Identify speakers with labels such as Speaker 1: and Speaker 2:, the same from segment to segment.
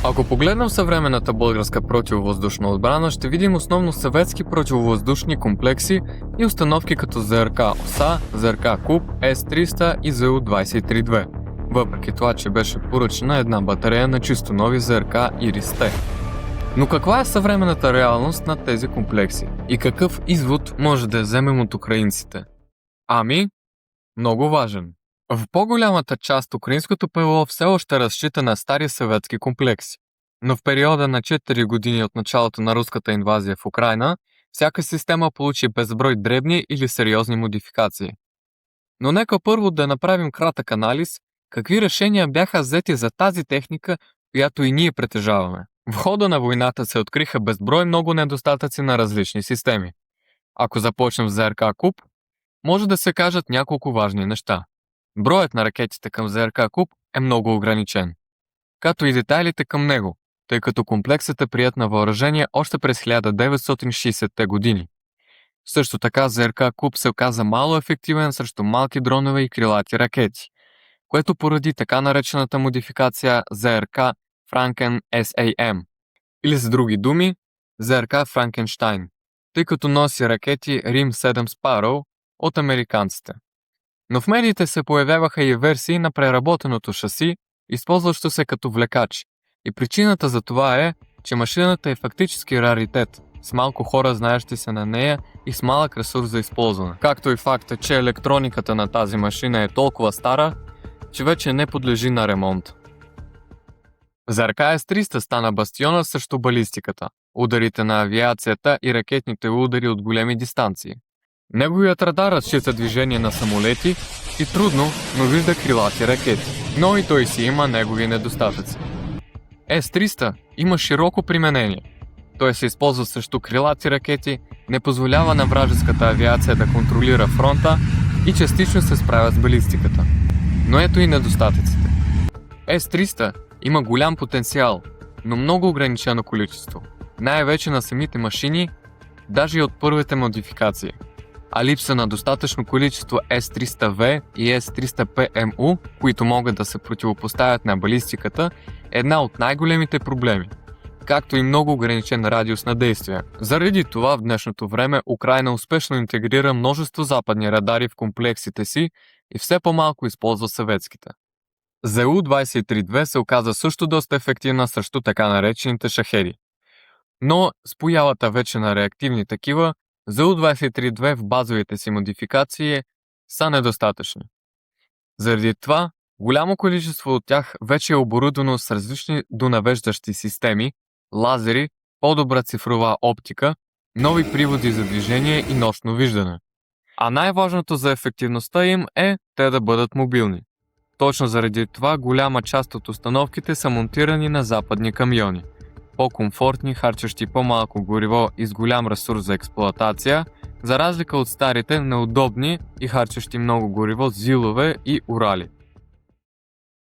Speaker 1: Ако погледнем съвременната българска противовъздушна отбрана, ще видим основно съветски противовъздушни комплекси и установки като ЗРК ОСА, ЗРК КУП, С-300 и ЗУ-23-2, въпреки това, че беше поръчена една батарея на чисто нови ЗРК Ирис-Т. Но каква е съвременната реалност на тези комплекси и какъв извод може да вземем от украинците? Ами, много важен. В по-голямата част украинското ПВО все още разчита на стари съветски комплекси. Но в периода на 4 години от началото на руската инвазия в Украйна, всяка система получи безброй дребни или сериозни модификации. Но нека първо да направим кратък анализ, какви решения бяха взети за тази техника, която и ние притежаваме. В хода на войната се откриха безброй много недостатъци на различни системи. Ако започнем с ЗРК КУП, може да се кажат няколко важни неща. Броят на ракетите към ЗРК КУП е много ограничен, като и детайлите към него, тъй като комплексът е приет на въоръжение още през 1960-те години. Също така ЗРК КУП се оказа мало ефективен срещу малки дронове и крилати ракети, което поради така наречената модификация ЗРК Franken SAM, или с други думи ЗРК Франкенщайн, тъй като носи ракети Рим-7 Sparrow от американците. Но в медиите се появяваха и версии на преработеното шаси, използващо се като влекач. И причината за това е, че машината е фактически раритет, с малко хора знаещи се на нея и с малък ресурс за използване. Както и факта, че електрониката на тази машина е толкова стара, че вече не подлежи на ремонт. ЗРК С-300 стана бастиона срещу балистиката, ударите на авиацията и ракетните удари от големи дистанции. Неговият радар разчита движение на самолети и трудно, но вижда крилати ракети, но и той си има негови недостатъци. С-300 има широко применение. Той се използва срещу крилати ракети, не позволява на вражеската авиация да контролира фронта и частично се справя с балистиката. Но ето и недостатъците. С-300 има голям потенциал, но много ограничено количество, най-вече на самите машини, даже и от първите модификации. А липса на достатъчно количество С-300В и С-300ПМУ, които могат да се противопоставят на балистиката, е една от най-големите проблеми, както и много ограничен радиус на действие. Заради това в днешното време Украйна успешно интегрира множество западни радари в комплексите си и все по-малко използва съветските. ЗУ-23-2 се оказа също доста ефективна срещу така наречените шахеди. Но с появата вече на реактивни такива, ЗУ-23-2 в базовите си модификации са недостатъчни. Заради това, голямо количество от тях вече е оборудвано с различни донавеждащи системи, лазери, по-добра цифрова оптика, нови приводи за движение и нощно виждане. А най-важното за ефективността им е те да бъдат мобилни. Точно заради това голяма част от установките са монтирани на западни камиони. По-комфортни, харчещи по-малко гориво и с голям ресурс за експлоатация, за разлика от старите, неудобни и харчещи много гориво Зилове и Урали.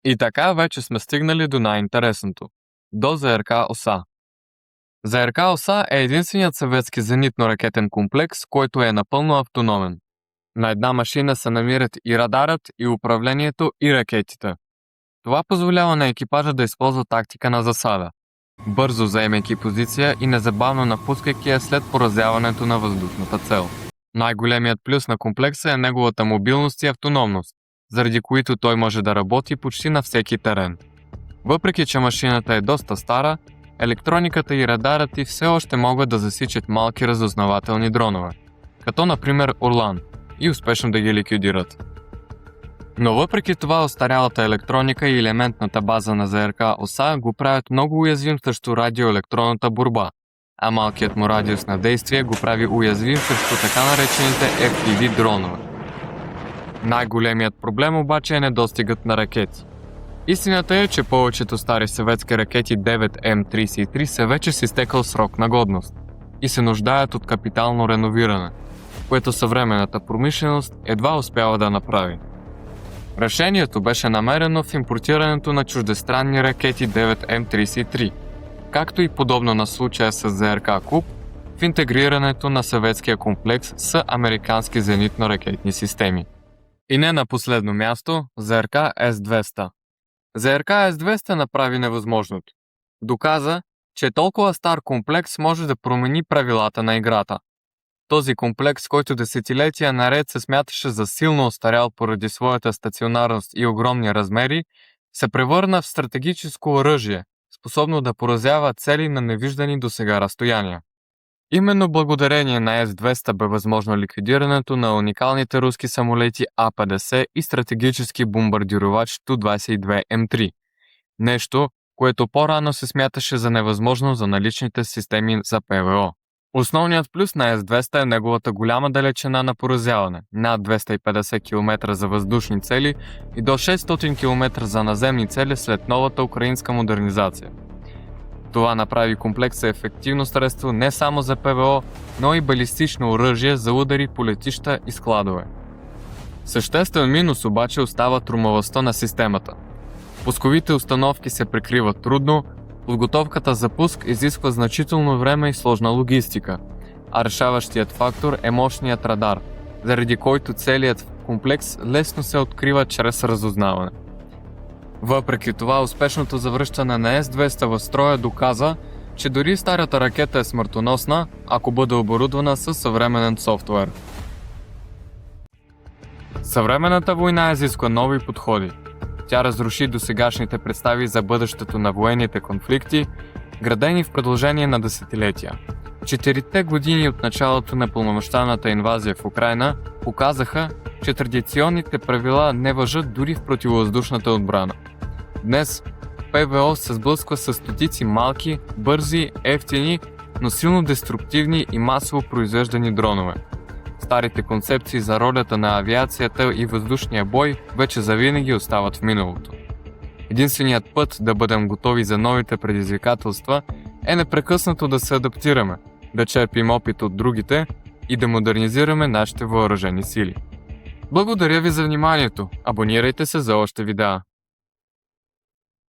Speaker 1: И така вече сме стигнали до най-интересното – до ЗРК ОСА. ЗРК ОСА е единственият съветски зенитно-ракетен комплекс, който е напълно автономен. На една машина се намират и радарът, и управлението, и ракетите. Това позволява на екипажа да използва тактика на засада, бързо заемайки позиция и незабавно напускайки я след поразяването на въздушната цел. Най-големият плюс на комплекса е неговата мобилност и автономност, заради които той може да работи почти на всеки терен. Въпреки че машината е доста стара, електрониката и радарът ѝ все още могат да засичат малки разузнавателни дронове, като например Орлан, и успешно да ги ликвидират. Но въпреки това остарялата електроника и елементната база на ЗРК ОСА го правят много уязвим срещу радиоелектронната борба, а малкият му радиус на действие го прави уязвим срещу така наречените FPV дронове. Най-големият проблем обаче е недостигът на ракети. Истината е, че повечето стари съветски ракети 9М33 са вече с изтекъл срок на годност и се нуждаят от капитално реновиране, което съвременната промишленост едва успява да направи. Решението беше намерено в импортирането на чуждестранни ракети 9М33, както и подобно на случая с ЗРК КУП, в интегрирането на съветския комплекс с американски зенитно-ракетни системи. И не на последно място, ЗРК С-200. ЗРК С-200 направи невъзможното. Доказа, че толкова стар комплекс може да промени правилата на играта. Този комплекс, който десетилетия наред се смяташе за силно остарял поради своята стационарност и огромни размери, се превърна в стратегическо оръжие, способно да поразява цели на невиждани досега разстояния. Именно благодарение на С-200 бе възможно ликвидирането на уникалните руски самолети А-50 и стратегически бомбардировач Ту-22М3. Нещо, което по-рано се смяташе за невъзможно за наличните системи за ПВО. Основният плюс на С-200 е неговата голяма далечина на поразяване – над 250 км за въздушни цели и до 600 км за наземни цели след новата украинска модернизация. Това направи комплекса ефективно средство не само за ПВО, но и балистично оръжие за удари по летища и складове. Съществен минус обаче остава трумавостта на системата. Пусковите установки се прикриват трудно, подготовката за пуск изисква значително време и сложна логистика, а решаващият фактор е мощният радар, заради който целият комплекс лесно се открива чрез разузнаване. Въпреки това, успешното завръщане на С-200 в строя доказа, че дори старата ракета е смъртоносна, ако бъде оборудвана със съвременен софтуер. Съвременната война изисква нови подходи. Тя разруши досегашните представи за бъдещето на военните конфликти, градени в продължение на десетилетия. 4 години от началото на пълномащабната инвазия в Украйна показаха, че традиционните правила не важат дори в противовъздушната отбрана. Днес ПВО се сблъсква с стотици малки, бързи, евтини, но силно деструктивни и масово произвеждани дронове. Старите концепции за ролята на авиацията и въздушния бой вече завинаги остават в миналото. Единственият път да бъдем готови за новите предизвикателства е непрекъснато да се адаптираме, да черпим опит от другите и да модернизираме нашите въоръжени сили. Благодаря ви за вниманието. Абонирайте се за още видеа.